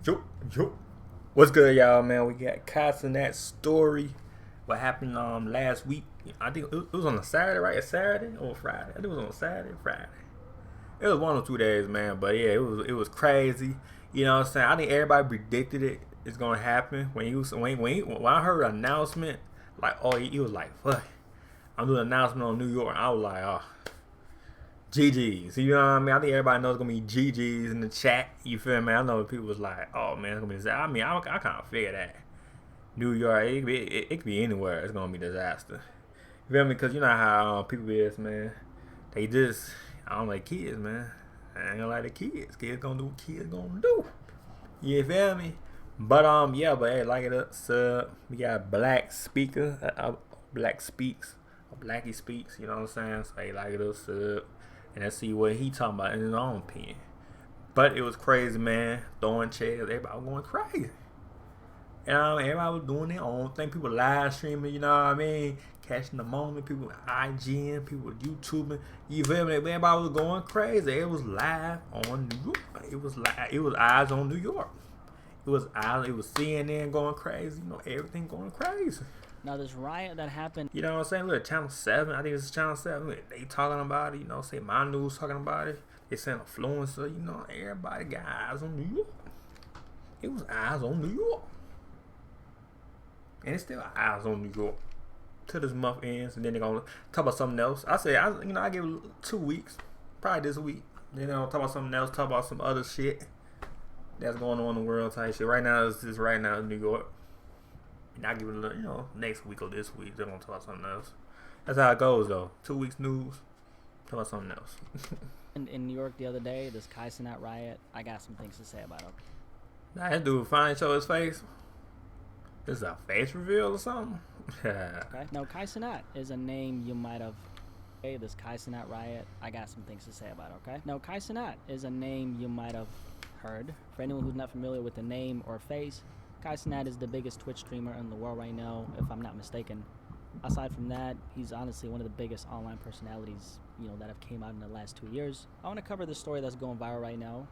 Yo, yo. What's good, y'all, man? We got Cenat story. What happened last week? I think it was on a Saturday, right? A Saturday or Friday? I think it was on a Saturday, Friday. It was 1 or 2 days, man. But yeah, it was crazy. You know what I'm saying? I think everybody predicted it's gonna happen when I heard an announcement, like, oh, he was like, fuck, I'm doing an announcement on New York. I was like, oh, GG's. You know what I mean? I think everybody knows it's gonna be GG's in the chat. You feel me? I know people was like, oh man, it's gonna be disaster. I mean, I kind of figure that. New York, it could be anywhere. It's gonna be disaster. You feel me? Because you know how people is, man. They just, I don't like kids, man. I ain't gonna like the kids. Kids gonna do what kids gonna do. You feel me? But yeah, but hey, like it up, sub. We got Black Speaker, Black Speaks, or Blackie Speaks. You know what I'm saying? So hey, like it up, sub. And let's see what he talking about in his own opinion. But it was crazy, man. Throwing chairs, everybody was going crazy. Everybody was doing their own thing. People live streaming, you know what I mean? Catching the moment. People IGing, people YouTubing. You feel me? Everybody was going crazy. It was live on New York. It was live. It was eyes on New York. It was CNN going crazy. You know, everything going crazy. Now this riot that happened, you know what I'm saying? Look, Channel 7, I think it's Channel 7. Look, they talking about it, you know, say My News talking about it. They saying influencer, you know, everybody got eyes on New York. It was eyes on New York. And it's still eyes on New York. Till this month ends, and then they're gonna talk about something else. I give it 2 weeks, probably this week. Then they'll talk about something else, talk about some other shit that's going on in the world type shit. Right now, it's just right now in New York. And I give it a little, you know, next week or this week, they're gonna talk about something else. That's how it goes, though. 2 weeks news, talk about something else. in New York the other day, this Cenat riot, I got some things to say about it. Nah, that dude finally show his face. This is a face reveal or something? Okay. Now, Cenat is a name you might have. Okay, this Cenat riot, I got some things to say about it, okay? Now, Cenat is a name you might have heard. For anyone who's not familiar with the name or face, Cenat is the biggest Twitch streamer in the world right now, if I'm not mistaken. Aside from that, he's honestly one of the biggest online personalities, you know, that have came out in the last 2 years. I want to cover the story that's going viral right now.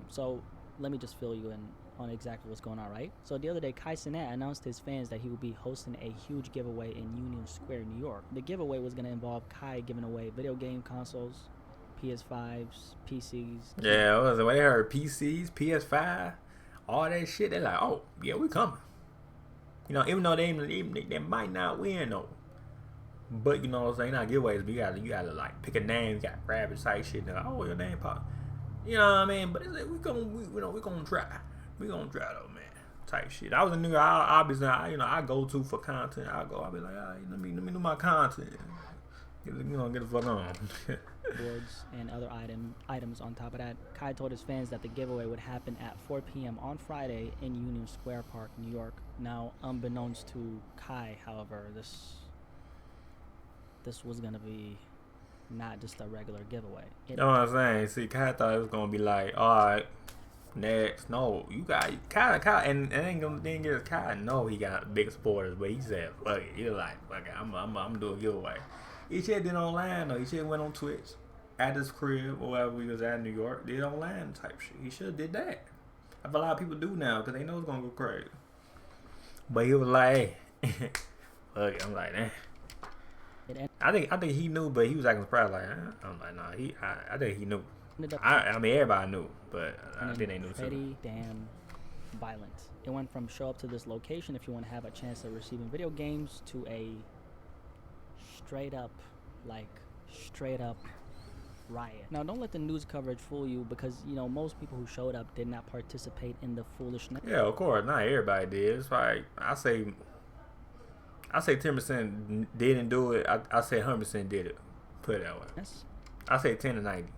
So let me just fill you in on exactly what's going on, right? So the other day, Cenat announced to his fans that he would be hosting a huge giveaway in Union Square, New York. The giveaway was going to involve Kai giving away video game consoles, PS5s, PCs. Yeah, when they heard PCs, PS5, all that shit, they're like, oh, yeah, we coming. You know, even though they might not win, though. But, you know what I'm saying, not giveaways, but you gotta like, pick a name, you gotta grab it, type shit, and like, oh, your name pop. You know what I mean? But it's like, we're gonna try. We gonna try though, man. Type shit. I was a nigga. I go to for content. I'll be like, let me do my content. Get the fuck on. Boards and other items on top of that. Kai told his fans that the giveaway would happen at 4 p.m. on Friday in Union Square Park, New York. Now, unbeknownst to Kai, however, this was gonna be not just a regular giveaway. You know what I'm saying? See, Kai thought it was gonna be like, all right. Next, no, you got Kai, and ain't gonna then get Kai. No, he got big supporters, but he said, "Fuck it." He was like, "Fuck it, I'm doing a giveaway." He should did online though. He should went on Twitch at his crib or wherever he was at in New York. Did online type shit. He should did that. I feel a lot of people do now because they know it's gonna go crazy. But he was like, hey. Fuck it. I'm like, I think he knew, but he was acting surprised. Like, I'm like, nah. I think he knew. I mean, everybody knew, but I think they knew too. Pretty damn violent. It went from show up to this location if you want to have a chance of receiving video games to a straight up riot. Now, don't let the news coverage fool you because, you know, most people who showed up did not participate in the foolishness. Yeah, of course. Not everybody did. It's like, I say 10% didn't do it. I say 100% did it. Put it that way. Yes. I say 10 to 90.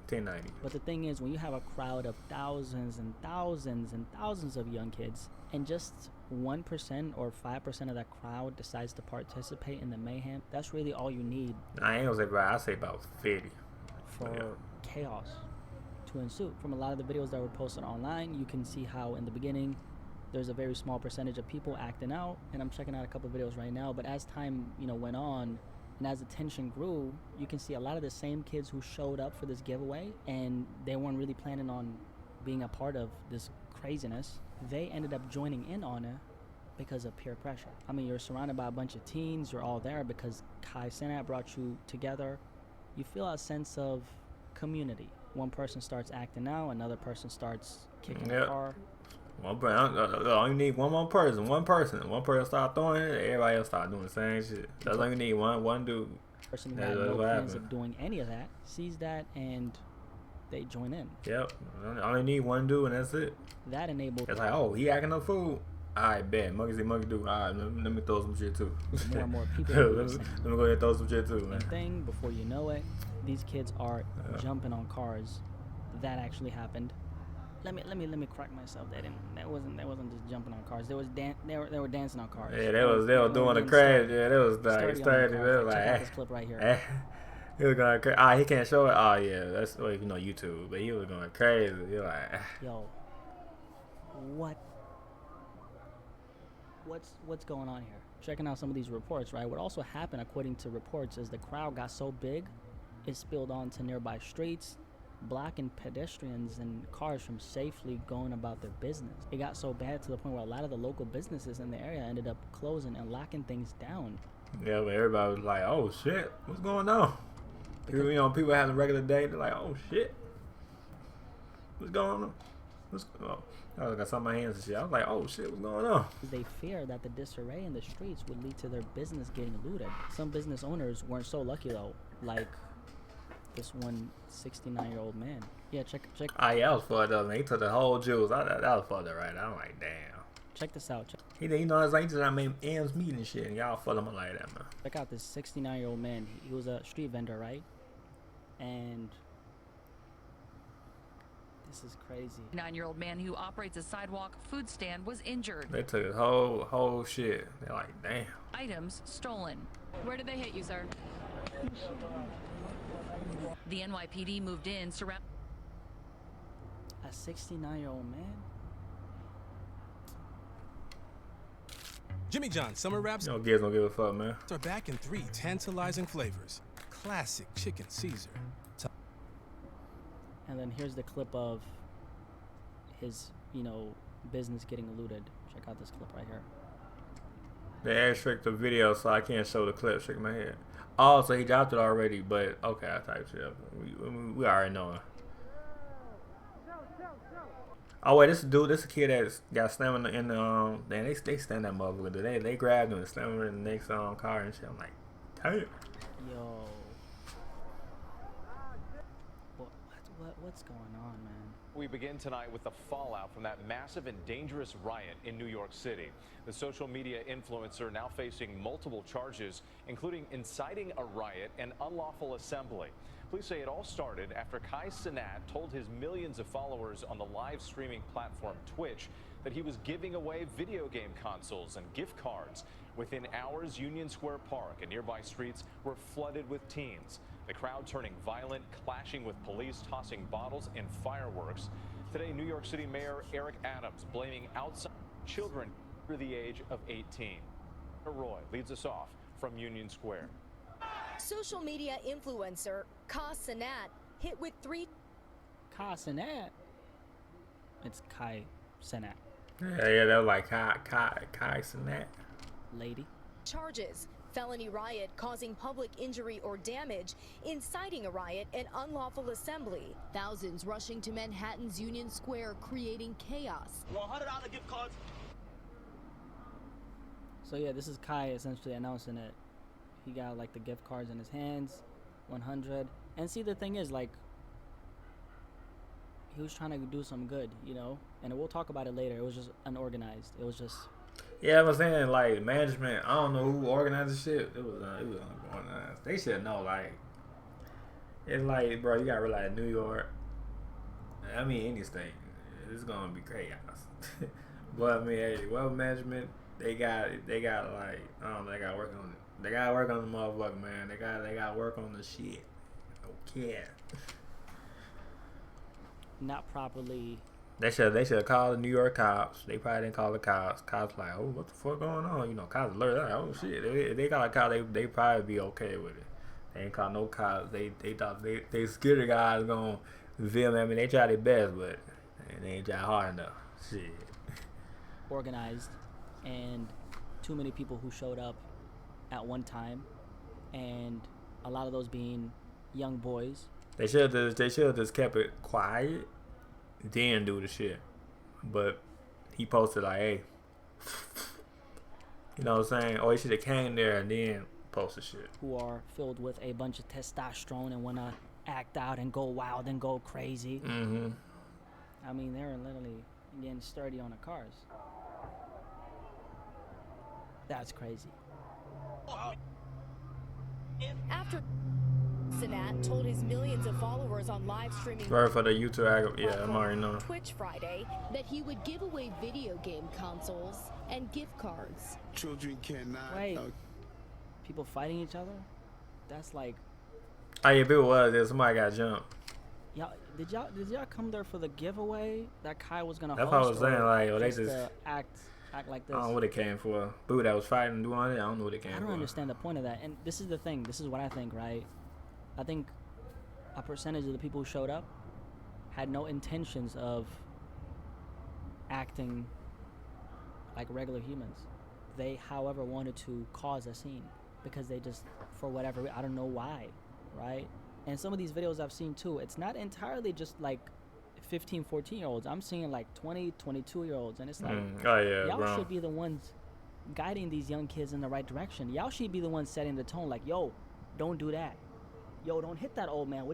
But the thing is, when you have a crowd of thousands and thousands and thousands of young kids, and just 1% or 5% of that crowd decides to participate in the mayhem, that's really all you need. I ain't gonna say about. I say about 50 for chaos to ensue. From a lot of the videos that were posted online, you can see how in the beginning there's a very small percentage of people acting out, and I'm checking out a couple of videos right now. But as time went on, and as the tension grew, you can see a lot of the same kids who showed up for this giveaway, and they weren't really planning on being a part of this craziness, they ended up joining in on it because of peer pressure. I mean, you're surrounded by a bunch of teens, you're all there because Cenat brought you together. You feel a sense of community. One person starts acting out, another person starts kicking the car. One person, all you need one more person. One person start throwing it, everybody else start doing the same shit. That's all you need, one dude. Person who had no plans of doing any of that sees that and they join in. Yep, only need one dude and that's it. That enabled. It's like, oh, he acting up food. Alright, bet. Monkey see monkey do. Alright, let me throw some shit too. More and more people. let me go ahead and throw some shit too, man. Thing before you know it, these kids are jumping on cars. That actually happened. Let me correct myself. That wasn't just jumping on cars. They were dancing on cars. Yeah, they was doing the crash. Yeah, they was like starting. They was like, check out this clip right here. He was going crazy. He can't show it. Oh yeah, that's YouTube. But he was going crazy. You're like, yo, what's going on here? Checking out some of these reports, right? What also happened, according to reports, is the crowd got so big, it spilled onto nearby streets, blocking pedestrians and cars from safely going about their business. It got so bad to the point where a lot of the local businesses in the area ended up closing and locking things down. Yeah, but everybody was like, "Oh shit, what's going on?" Because, people having a regular day. They're like, "Oh shit, what's going on?" I got some of my hands and shit. I was like, "Oh shit, what's going on?" They fear that the disarray in the streets would lead to their business getting looted. Some business owners weren't so lucky though, like this one 69-year-old man. Yeah, check. Ah, yeah, that was fucked up, man. He took the whole jewels. That was fucked up, right? I'm like, damn. Check this out. It's like he just made ends meet and shit, and y'all fuck him like that, man. Check out this 69-year-old man. He was a street vendor, right? And this is crazy. 9-year-old man who operates a sidewalk food stand was injured. They took his whole shit. They're like, damn. Items stolen. Where did they hit you, sir? The NYPD moved in, surround. A 69-year-old man? Jimmy John's summer wraps. Kids don't give a fuck, man. Are back in 3 tantalizing flavors. Classic chicken Caesar. And then here's the clip of his, business getting looted. Check out this clip right here. They add strict the video, so I can't show the clip. Shake my head. Oh, so he dropped it already, but okay, I typed it up. We already know. Oh wait, this a kid that got slammed in the damn, they stand that motherfucker. They grabbed him and slammed him in the next car and shit. I'm like, damn. Yo. What's going on, man? We begin tonight with the fallout from that massive and dangerous riot in New York City. The social media influencer now facing multiple charges, including inciting a riot and unlawful assembly. Police say it all started after Cenat told his millions of followers on the live streaming platform Twitch that he was giving away video game consoles and gift cards. Within hours, Union Square Park and nearby streets were flooded with teens. The crowd turning violent, clashing with police, tossing bottles and fireworks. Today, New York City Mayor Eric Adams blaming outside children under the age of 18. Roy leads us off from Union Square. Social media influencer Cenat hit with 3. Cenat? It's Cenat. Yeah, that was like Cenat. Lady. Charges. Felony riot causing public injury or damage, inciting a riot, and unlawful assembly. Thousands rushing to Manhattan's Union Square, creating chaos. $100 gift cards. So yeah, this is Kai essentially announcing it. He got like the gift cards in his hands, 100. And see, the thing is, like, he was trying to do some good, and we'll talk about it later. It was just unorganized. It was just. Yeah, I'm saying, like, management, I don't know who organized the shit. It was unorganized. They should know, like, it's like, bro, you gotta realize New York, I mean, any state, it's gonna be chaos. But, I mean, hey, well, management, they got, like, I don't know, they gotta work on it. They gotta work on the motherfucker, man. They gotta work on the shit. Okay. Not properly. They should have called the New York cops. They probably didn't call the cops. Cops like, oh, what the fuck going on? Cops alert. Like, oh shit. If they got a cop, they probably be okay with it. They ain't call no cops. They thought they security guys gonna film. I mean, they try their best, but And they ain't try hard enough. Shit. Organized, and too many people who showed up at one time, and a lot of those being young boys. They should have just kept it quiet, then do the shit. But he posted like, hey, you know what I'm saying? Or he should have came there and then posted shit. Who are filled with a bunch of testosterone and want to act out and go wild and go crazy. Mm-hmm. I mean, they're literally getting sturdy on the cars. That's crazy. After Cenat told his millions of followers on live streaming Right for the YouTube, yeah, I'm already know. Twitch Friday that he would give away video game consoles and gift cards. Children cannot. Wait, people fighting each other? That's like. Oh yeah, if it was, then somebody got jumped. Y'all, did y'all come there for the giveaway that Kai was gonna That's host? what I was saying, like, or they just just to act like this. I don't know what it came for. Boo that was fighting and doing it. I don't know what it came for. I don't understand the point of that. And this is the thing. This is what I think, right? I think a percentage of the people who showed up had no intentions of acting like regular humans. They, however, wanted to cause a scene because they just, for whatever, I don't know why, right? And some of these videos I've seen too, it's not entirely just like 15, 14-year-olds. I'm seeing like 20, 22-year-olds, and it's like, oh yeah, y'all bro. should be the ones guiding these young kids in the right direction. Y'all should be the ones setting the tone, like, yo, don't do that. Yo, don't hit that old man.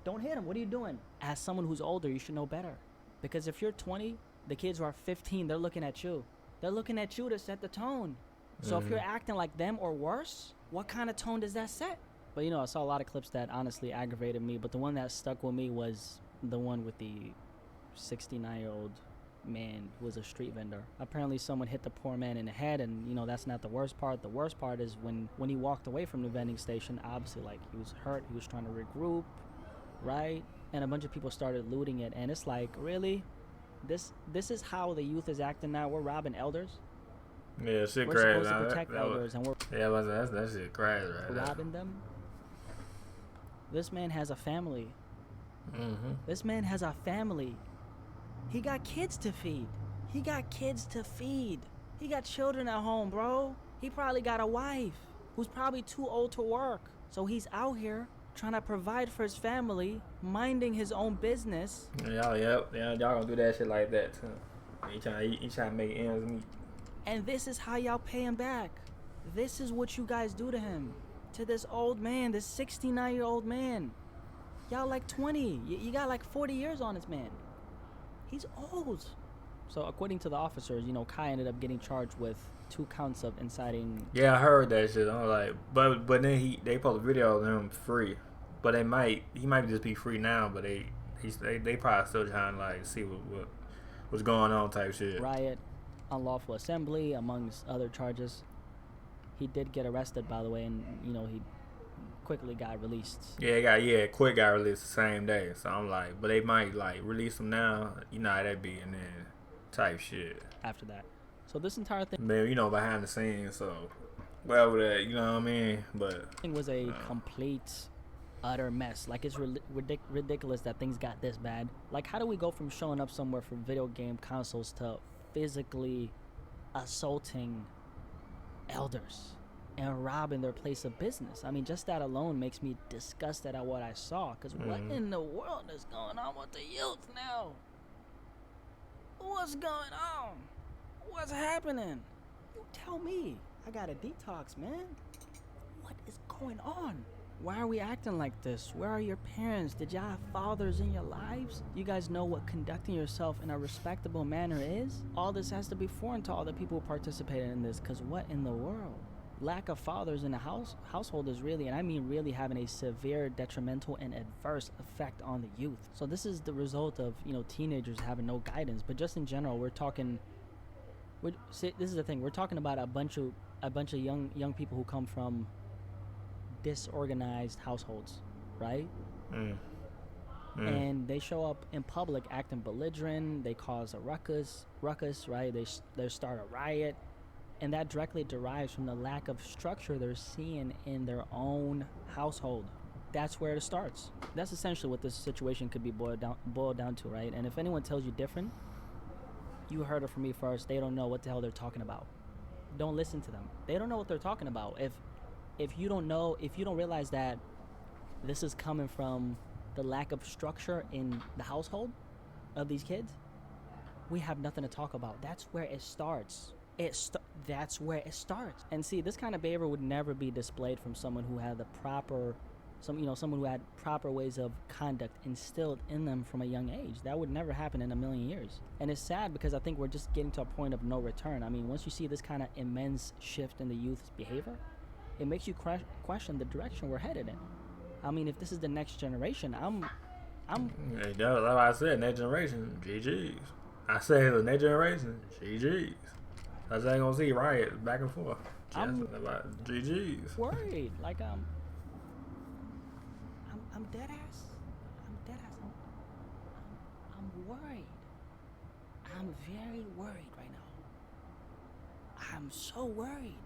Don't hit him. What are you doing? As someone who's older, you should know better. Because if you're 20, the kids who are 15, they're looking at you. They're looking at you to set the tone. So if you're acting like them or worse, what kind of tone does that set? But, you know, I saw a lot of clips that honestly aggravated me, but the one that stuck with me was the one with the 69-year-old man who was a street vendor. Apparently someone hit the poor man in the head, and, you know, that's not the worst part. The worst part is when he walked away from the vending station, obviously, like, he was hurt, he was trying to regroup, right? And a bunch of people started looting it, and it's like, really? This is how the youth is acting now? We're robbing elders? Yeah, shit We're crazy. supposed to protect elders, and we're Yeah, that shit crazy right there. robbing them? This man has a family. Mm-hmm. This man has a family. He got kids to feed. He got kids to feed. He got children at home, bro. He probably got a wife who's probably too old to work. So he's out here trying to provide for his family, minding his own business. Y'all gonna do that shit like that too. He trying to make ends meet. And this is how y'all pay him back. This is what you guys do to him. To this old man, this 69-year-old man. Y'all like 20. You got like 40 years on this man. He's old. So according to the officers, you know, Kai ended up getting charged with 2 counts of inciting. Yeah, I heard that shit. I was like, but then they posted a video of him free. But he might just be free now. But they probably still trying to like see what's going on type shit. Riot, unlawful assembly, amongst other charges. He did get arrested, by the way, and you know he quickly got released. Yeah, quick got released the same day. So I'm like, but they might like release him now. You know how that be, and then type shit After that. So this entire thing. Man, you know, behind the scenes, so whatever that, you know what I mean? But Thing was a complete, utter mess. Like, it's ridiculous that things got this bad. Like, how do we go from showing up somewhere for video game consoles to physically assaulting elders and robbing their place of business? I mean, just that alone makes me disgusted at what I saw. Because what in the world is going on with the youth now? What's going on? What's happening? You tell me. I got a detox, man. What is going on? Why are we acting like this? Where are your parents? Did y'all have fathers in your lives? You guys know what conducting yourself in a respectable manner is? All this has to be foreign to all the people who participated in this, because what in the world? Lack of fathers in the household is really, and I mean really, having a severe detrimental and adverse effect on the youth. So this is the result of, you know, teenagers having no guidance. But just in general, this is the thing. We're talking about a bunch of young people who come from disorganized households, right? And they show up in public acting belligerent. They cause a ruckus, right? They start a riot, and that directly derives from the lack of structure they're seeing in their own household. that's where it starts. That's essentially what this situation could be boiled down to, right? And if anyone tells you different, you heard it from me first. They don't know what the hell they're talking about. Don't listen to them. They don't know what they're talking about. If you don't know, if you don't realize that this is coming from the lack of structure in the household of these kids, we have nothing to talk about. That's where it starts. That's where it starts. And see, this kind of behavior would never be displayed from someone who had the proper, someone who had proper ways of conduct instilled in them from a young age. That would never happen in a million years. And it's sad because I think we're just getting to a point of no return. I mean, once you see this kind of immense shift in the youth's behavior, it makes you question the direction we're headed in. I mean, if this is the next generation, I'm. Hey, that's what I said. Next generation, GGs. I said the next generation, GGs. I ain't gonna see riots back and forth. I'm about GGs. Worried, like I'm dead ass. I'm worried. I'm very worried right now. I'm so worried.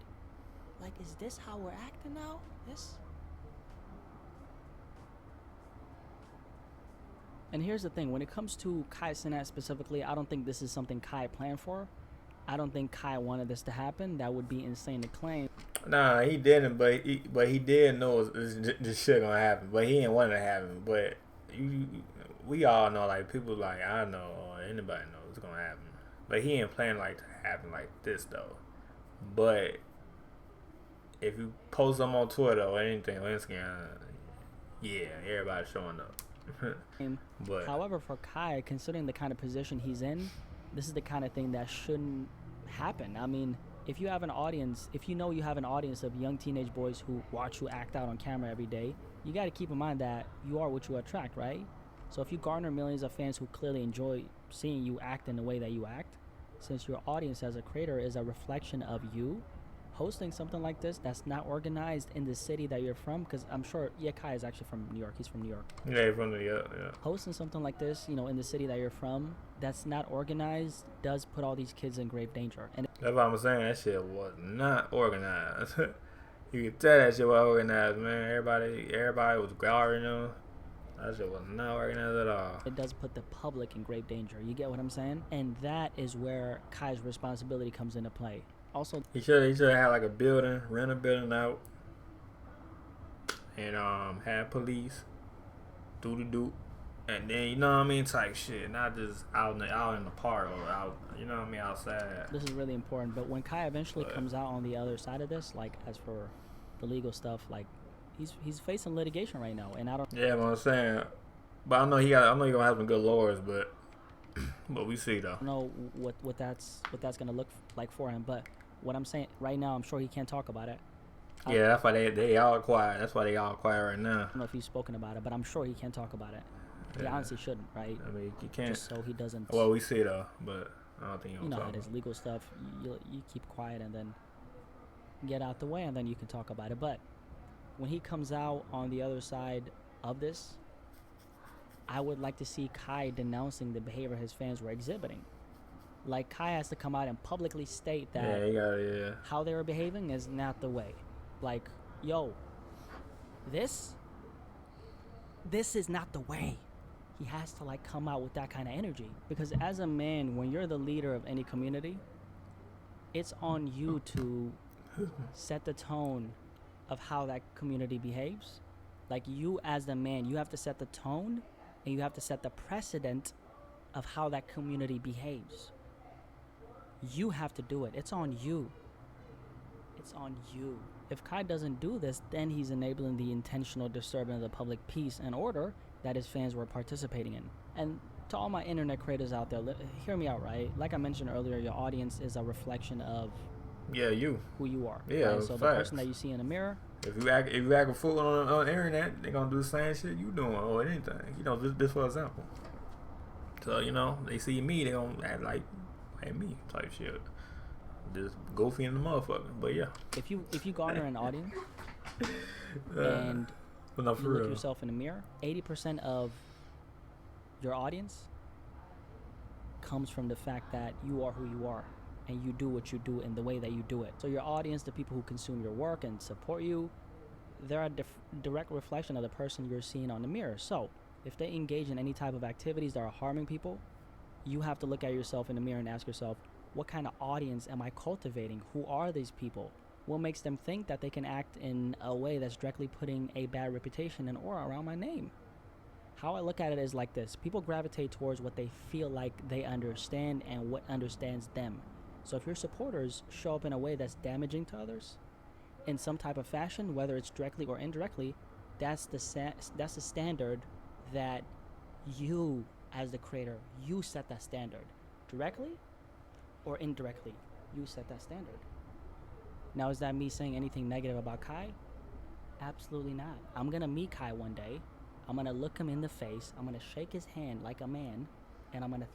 Like, is this how we're acting now? And here's the thing, when it comes to Kai Cenat specifically, I don't think this is something Kai planned for. I don't think Kai wanted this to happen. That would be insane to claim. Nah, he didn't, but he did know this shit gonna happen. But he didn't want it to happen. But we all know, like, people like, I know, or anybody knows it's gonna happen. But he didn't plan like to happen like this though. But if you post them on Twitter or anything on Instagram, yeah, everybody's showing up. But however, for Kai, considering the kind of position he's in, this is the kind of thing that shouldn't happen. I mean, if you have an audience, if you know you have an audience of young teenage boys who watch you act out on camera every day, you got to keep in mind that you are what you attract, right? So if you garner millions of fans who clearly enjoy seeing you act in the way that you act, since your audience as a creator is a reflection of you, hosting something like this that's not organized in the city that you're from, because I'm sure, yeah, Kai is actually from New York. He's from New York. Yeah, he's from New York, yeah. Hosting something like this, you know, in the city that you're from, that's not organized, does put all these kids in grave danger. And that's what I'm saying. That shit was not organized. You can tell that shit was organized, man. Everybody was guarding them. That shit was not organized at all. It does put the public in grave danger. You get what I'm saying? And that is where Kai's responsibility comes into play. Also, he should have had like a building, rent a building out, and have police do the do, and then, you know what I mean, type shit, not just out in the park or out, you know what I mean, outside. This is really important. But when Kai eventually comes out on the other side of this, like, as for the legal stuff, like, he's facing litigation right now, and I don't. Yeah, what I'm saying, but I know he gonna have some good lawyers, but we see though. I don't know what that's gonna look like for him, but what I'm saying right now, I'm sure he can't talk about it. Yeah, that's why they all quiet. That's why they all quiet right now. I don't know if he's spoken about it, but I'm sure he can't talk about it. He honestly shouldn't, right? I mean, you can't. Just so he doesn't. Well, we see though, but I don't think you know how it is. Legal stuff, you keep quiet and then get out the way, and then you can talk about it. But when he comes out on the other side of this, I would like to see Kai denouncing the behavior his fans were exhibiting. Like, Kai has to come out and publicly state that how they were behaving is not the way. Like, yo, this is not the way. He has to, like, come out with that kind of energy. Because as a man, when you're the leader of any community, it's on you to set the tone of how that community behaves. Like, you as the man, you have to set the tone, and you have to set the precedent of how that community behaves. You have to do it. It's on you. It's on you. If Kai doesn't do this, then he's enabling the intentional disturbance of the public peace and order that his fans were participating in. And to all my internet creators out there, hear me out, right? Like I mentioned earlier, your audience is a reflection of who you are. Yeah, right? So the person that you see in the mirror. If you act a fool on the internet, they're gonna do the same shit you doing or anything. You know, this for example. So, you know, they see me, they gonna act like me type shit. Just goofy in the motherfucker. But yeah. If you garner an audience and you look yourself in the mirror, 80% of your audience comes from the fact that you are who you are and you do what you do in the way that you do it. So your audience, the people who consume your work and support you, they're a direct reflection of the person you're seeing on the mirror. So if they engage in any type of activities that are harming people, you have to look at yourself in the mirror and ask yourself, what kind of audience am I cultivating? Who are these people? What makes them think that they can act in a way that's directly putting a bad reputation and aura around my name? How I look at it is like this. People gravitate towards what they feel like they understand and what understands them. So if your supporters show up in a way that's damaging to others in some type of fashion, whether it's directly or indirectly, that's the standard that you, as the creator, you set that standard. Directly or indirectly, you set that standard. Now, is that me saying anything negative about Kai? Absolutely not. I'm going to meet Kai one day. I'm going to look him in the face. I'm going to shake his hand like a man. And I'm going to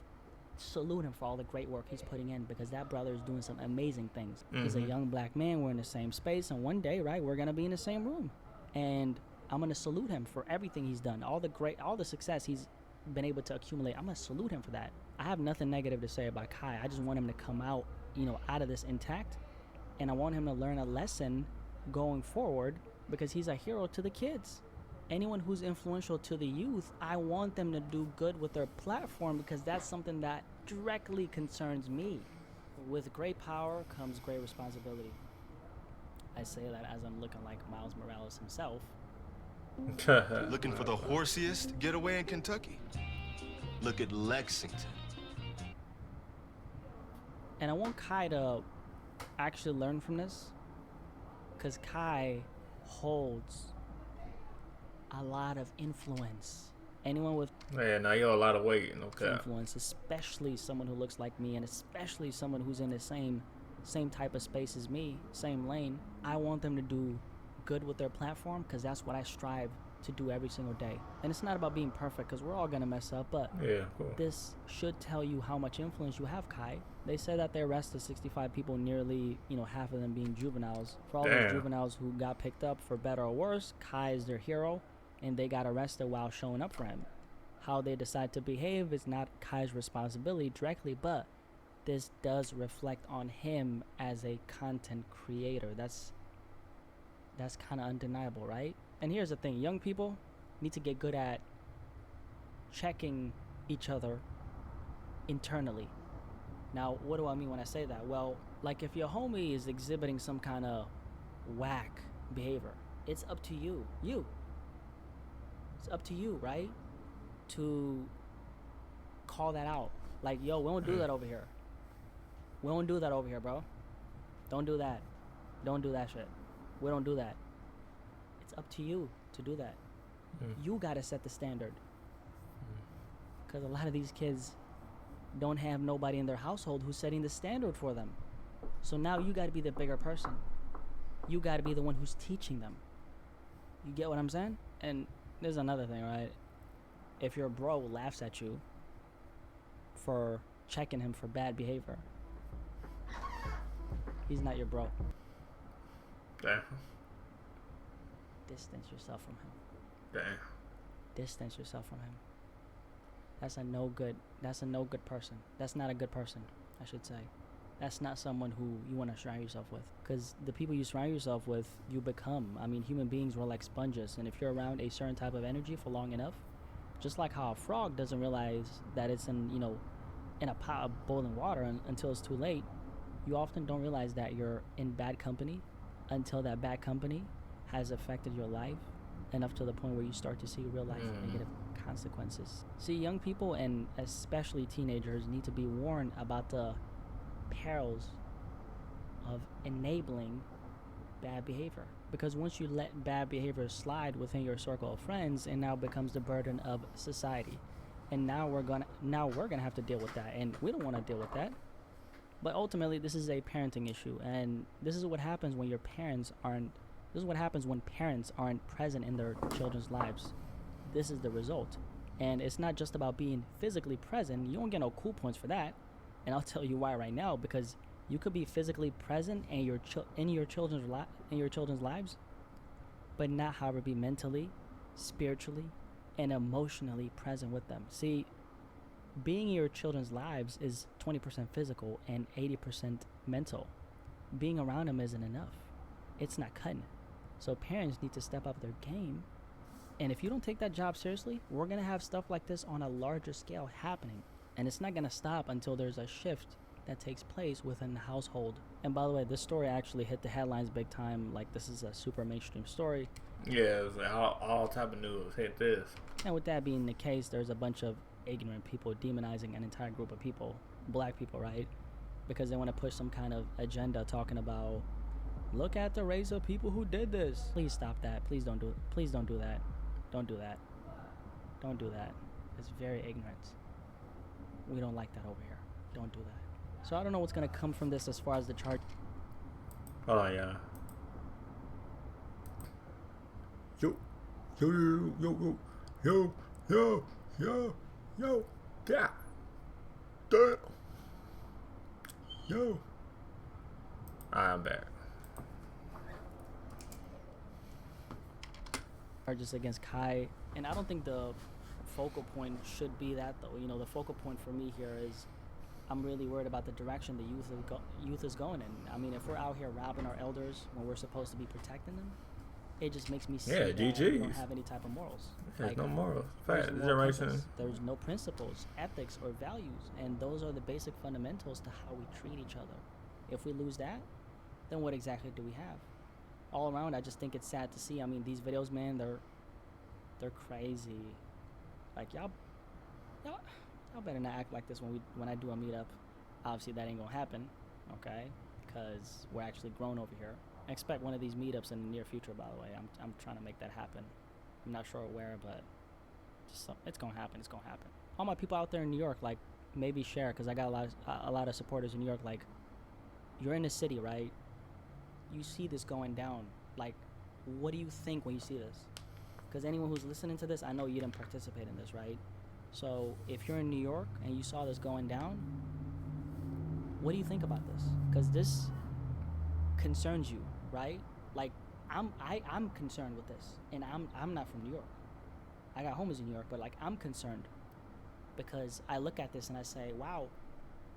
salute him for all the great work he's putting in, because that brother is doing some amazing things. He's a young black man. We're in the same space. And one day, right, we're going to be in the same room. And I'm going to salute him for everything he's done. All the success he's been able to accumulate. I'm going to salute him for that. I have nothing negative to say about Kai. I just want him to come out, out of this intact. And I want him to learn a lesson going forward, because he's a hero to the kids. Anyone who's influential to the youth, I want them to do good with their platform, because that's something that directly concerns me. With great power comes great responsibility. I say that as I'm looking like Miles Morales himself. Looking for the horsiest getaway in Kentucky? Look at Lexington. And I want Kai to actually learn from this, because Kai holds a lot of influence. Anyone with now you're a lot of weight, influence, especially someone who looks like me, and especially someone who's in the same type of space as me, same lane. I want them to do good with their platform, because that's what I strive to do every single day. And it's not about being perfect, because we're all gonna mess up, but this should tell you how much influence you have, Kai. They said that they arrested 65 people, nearly half of them being juveniles. For all those juveniles who got picked up for better or worse, Kai is their hero, and they got arrested while showing up for him. How they decide to behave is not Kai's responsibility directly, but this does reflect on him as a content creator. That's kind of undeniable, right? And here's the thing, young people need to get good at checking each other internally. Now, what do I mean when I say that? Well, like if your homie is exhibiting some kind of whack behavior, it's up to you. It's up to you, right? To call that out. Like, yo, we don't do that over here. We don't do that over here, bro. Don't do that. Don't do that shit. We don't do that. It's up to you to do that. You gotta set the standard. Because a lot of these kids don't have nobody in their household who's setting the standard for them. So now you gotta be the bigger person. You gotta be the one who's teaching them. You get what I'm saying? And there's another thing, right? If your bro laughs at you for checking him for bad behavior, he's not your bro. Damn. Distance yourself from him. Damn. Distance yourself from him. That's a no good person. That's not a good person, I should say. That's not someone who you want to surround yourself with. Because the people you surround yourself with, you become. I mean, human beings were like sponges. And if you're around a certain type of energy for long enough, just like how a frog doesn't realize that it's in a pot of boiling water until it's too late, you often don't realize that you're in bad company until that bad company has affected your life enough to the point where you start to see real life negative consequences. See, young people and especially teenagers need to be warned about the perils of enabling bad behavior, because once you let bad behavior slide within your circle of friends, it now becomes the burden of society, and now we're gonna have to deal with that, and we don't want to deal with that. But ultimately, this is a parenting issue, and this is what happens when parents aren't present in their children's lives. This is the result. And it's not just about being physically present. You don't get no cool points for that. And I'll tell you why right now, because you could be physically present in your children's lives, but not, however, be mentally, spiritually, and emotionally present with them. See, being in your children's lives is 20% physical and 80% mental. Being around them isn't enough. It's not cutting. So parents need to step up their game. And if you don't take that job seriously, we're going to have stuff like this on a larger scale happening. And it's not going to stop until there's a shift that takes place within the household. And by the way, this story actually hit the headlines big time. Like, this is a super mainstream story. Yeah, it's like all type of news hit this. And with that being the case, there's a bunch of ignorant people demonizing an entire group of people, black people, right? Because they want to push some kind of agenda talking about, look at the race of people who did this. Please stop that. Please don't do it. Please don't do that. Don't do that. Don't do that. It's very ignorant. We don't like that over here. Don't do that. So I don't know what's going to come from this as far as the chart. Oh yeah. Yo, yo, yo, yo, yo, yo, yo, yeah, damn, yo. I'm back. Charges against Kai, and I don't think the focal point should be that, though. You know, the focal point for me here is I'm really worried about the direction the youth is going in. I mean, if we're out here robbing our elders when we're supposed to be protecting them, it just makes me see that we don't have any type of morals. There's like, no morals. There's Fact. no Generation. compass. There's no principles, ethics, or values, and those are the basic fundamentals to how we treat each other. If we lose that, then what exactly do we have? All around, I just think it's sad to see. I mean, these videos, man, they're crazy. Like, y'all better not act like this when I do a meetup. Obviously, that ain't gonna happen, okay? Because we're actually grown over here. I expect one of these meetups in the near future, by the way. I'm trying to make that happen. I'm not sure where, but it's gonna happen. It's gonna happen. All my people out there in New York, like, maybe share, because I got a lot of supporters in New York. Like, you're in the city, right? You see this going down. Like, what do you think when you see this? Because anyone who's listening to this, I know you didn't participate in this, right? So if you're in New York and you saw this going down, what do you think about this? Because this concerns you, right? Like, I'm concerned with this, and I'm not from New York. I got homies in New York, but like, I'm concerned because I look at this and I say, wow,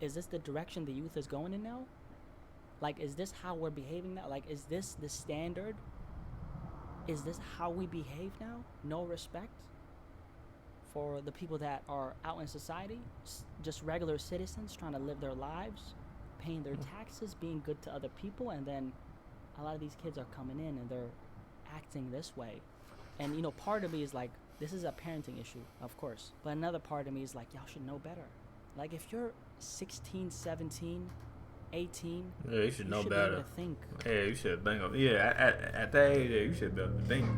is this the direction the youth is going in now? Like, is this how we're behaving now? Like, is this the standard? Is this how we behave now? No respect for the people that are out in society, just regular citizens trying to live their lives, paying their taxes, being good to other people, and then a lot of these kids are coming in and they're acting this way. And, you know, part of me is like, this is a parenting issue, of course, but another part of me is like, y'all should know better. Like, if you're 16, 17, 18, yeah, you should know be better. able to think. Yeah, you should think of. Yeah, at that age, yeah, you should be able to think.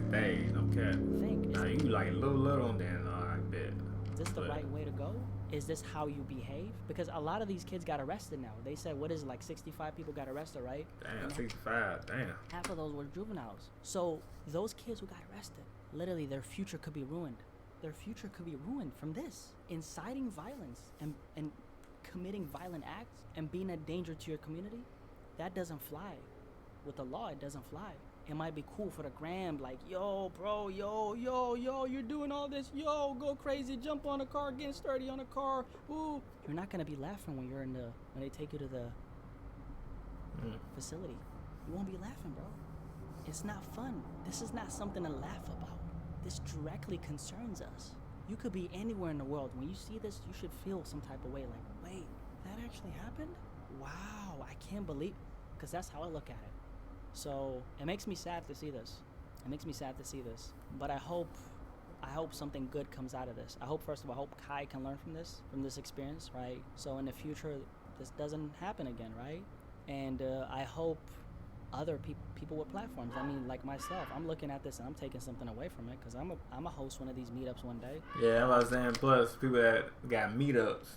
That age, no cap. Think. Now you like little, then I bet. Is this the right way to go? Is this how you behave? Because a lot of these kids got arrested now. They said, what is it, like 65 people got arrested, right? Damn, And 65, damn. half of those were juveniles. So those kids who got arrested, literally their future could be ruined. Their future could be ruined from this. Inciting violence and committing violent acts and being a danger to your community, that doesn't fly. With the law, it doesn't fly. It might be cool for the gram, like, yo, bro, yo, you're doing all this, yo, go crazy, jump on a car, get sturdy on a car, ooh. You're not gonna be laughing when when they take you to the facility. You won't be laughing, bro. It's not fun. This is not something to laugh about. This directly concerns us. You could be anywhere in the world. When you see this, you should feel some type of way, like, wait, that actually happened? Wow, I can't believe, because that's how I look at it. So it makes me sad to see this. It makes me sad to see this. But I hope something good comes out of this. I hope, first of all, I hope Kai can learn from this experience, right? So in the future, this doesn't happen again, right? And I hope other people with platforms. I mean, like myself, I'm looking at this and I'm taking something away from it because I'm a host one of these meetups one day. Yeah, I'm saying. Plus, people that got meetups,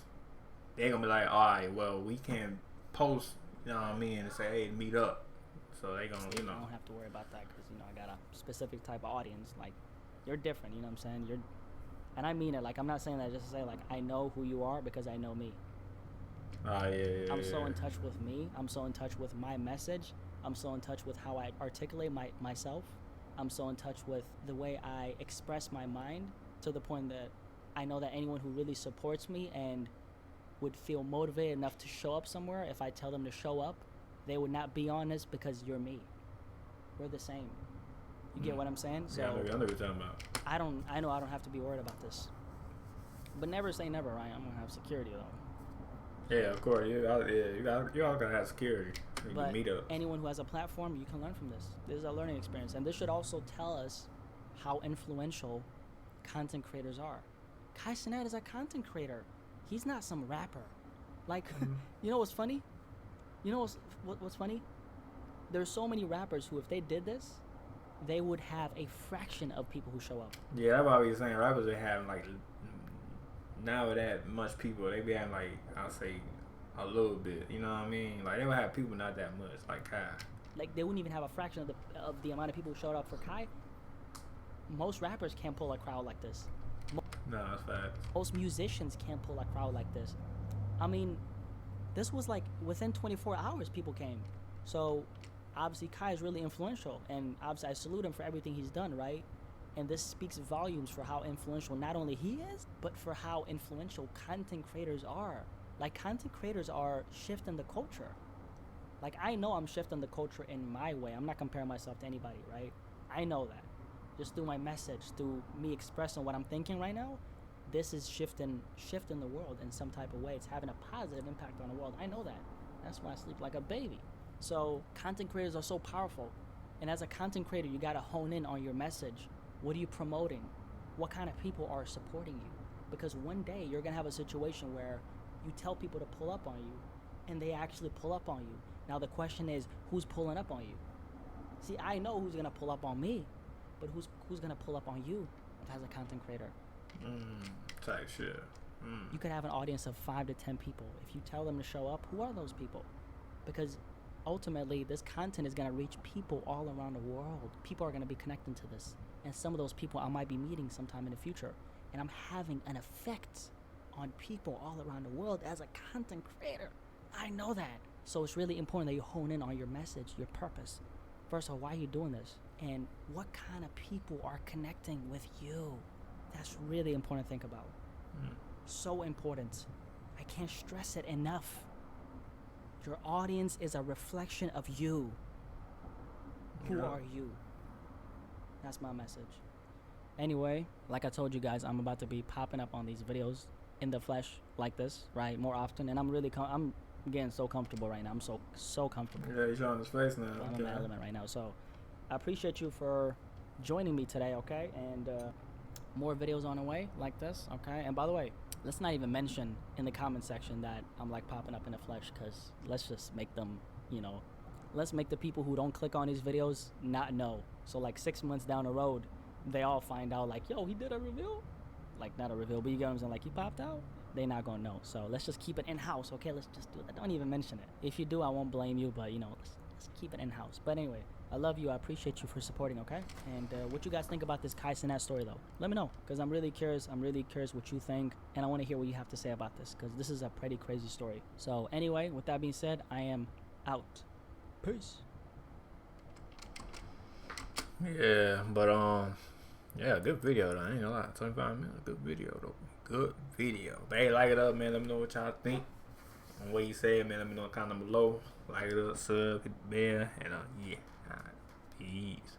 they gonna be like, all right, well, we can't post, you know what I mean, and say, hey, meet up. So they gonna, you know. I don't have to worry about that because, you know, I got a specific type of audience. Like, you're different, you know what I'm saying? And I mean it. Like, I'm not saying that just to say, like, I know who you are because I know me. I'm so in touch with me. I'm so in touch with my message. I'm so in touch with how I articulate myself. I'm so in touch with the way I express my mind, to the point that I know that anyone who really supports me and would feel motivated enough to show up somewhere, if I tell them to show up, they would not be on this because you're me. We're the same. You get what I'm saying? So yeah, I know what you're talking about. I know I don't have to be worried about this. But never say never, right? I'm gonna have security though. Yeah, of course. You all gonna have security. You But meet up. anyone who has a platform, you can learn from this. This is a learning experience, and this should also tell us how influential content creators are. Cenat is a content creator. He's not some rapper. Like, you know what's funny? You know what's funny? There's so many rappers who, if they did this, they would have a fraction of people who show up. Yeah, that's why we were saying rappers are having like now that much people. They be having like I'll say a little bit. You know what I mean? Like they would have people not that much. Like Kai. Like they wouldn't even have a fraction of the amount of people who showed up for Kai. Most rappers can't pull a crowd like this. No, that's facts. Most musicians can't pull a crowd like this. I mean, this was like within 24 hours people came. So obviously Kai is really influential, and obviously I salute him for everything he's done, right? And this speaks volumes for how influential not only he is, but for how influential content creators are. Like content creators are shifting the culture. Like I know I'm shifting the culture in my way. I'm not comparing myself to anybody, right? I know that. Just through my message, through me expressing what I'm thinking right now, this is shifting the world in some type of way. It's having a positive impact on the world. I know that. That's why I sleep like a baby. So content creators are so powerful. And as a content creator, you gotta hone in on your message. What are you promoting? What kind of people are supporting you? Because one day you're gonna have a situation where you tell people to pull up on you, and they actually pull up on you. Now the question is, who's pulling up on you? See, I know who's gonna pull up on me, but who's gonna pull up on you as a content creator? Type shit. You could have an audience of 5 to 10 people. If you tell them to show up, who are those people? Because ultimately, this content is gonna reach people all around the world. People are gonna be connecting to this, and some of those people I might be meeting sometime in the future, and I'm having an effect on people all around the world as a content creator. I know that. So it's really important that you hone in on your message, your purpose. First of all, why are you doing this? And what kind of people are connecting with you? That's really important to think about. So important. I can't stress it enough. Your audience is a reflection of you. Who are you? That's my message. Anyway, like I told you guys, I'm about to be popping up on these videos in the flesh like this, right? More often. And I'm really, I'm getting so comfortable right now. I'm so comfortable. Yeah, you're showing his face now. I'm in my element right now. So I appreciate you for joining me today, okay? And more videos on the way like this, okay? And by the way, let's not even mention in the comment section that I'm like popping up in the flesh, because let's just make them, you know, let's make the people who don't click on these videos not know. So like 6 months down the road, they all find out like, yo, he did a reveal? Like not a reveal, but you get what I'm saying? Like he popped out? They're not gonna know. So let's just keep it in-house, okay? Let's just do that. Don't even mention it. If you do, I won't blame you, but you know, let's keep it in-house. But anyway, I love you. I appreciate you for supporting, okay? And what you guys think about this Cenat story, though? Let me know, because I'm really curious. I'm really curious what you think, and I want to hear what you have to say about this, because this is a pretty crazy story. So anyway, with that being said, I am out. Peace. Yeah, but yeah, good video though. I ain't gonna lie, 25 minutes, good video though. Good video. But hey, like it up, man. Let me know what y'all think. And what you said, man. Let me know in the comment below. Like it up, sub, hit the bell, and yeah. Alright, peace.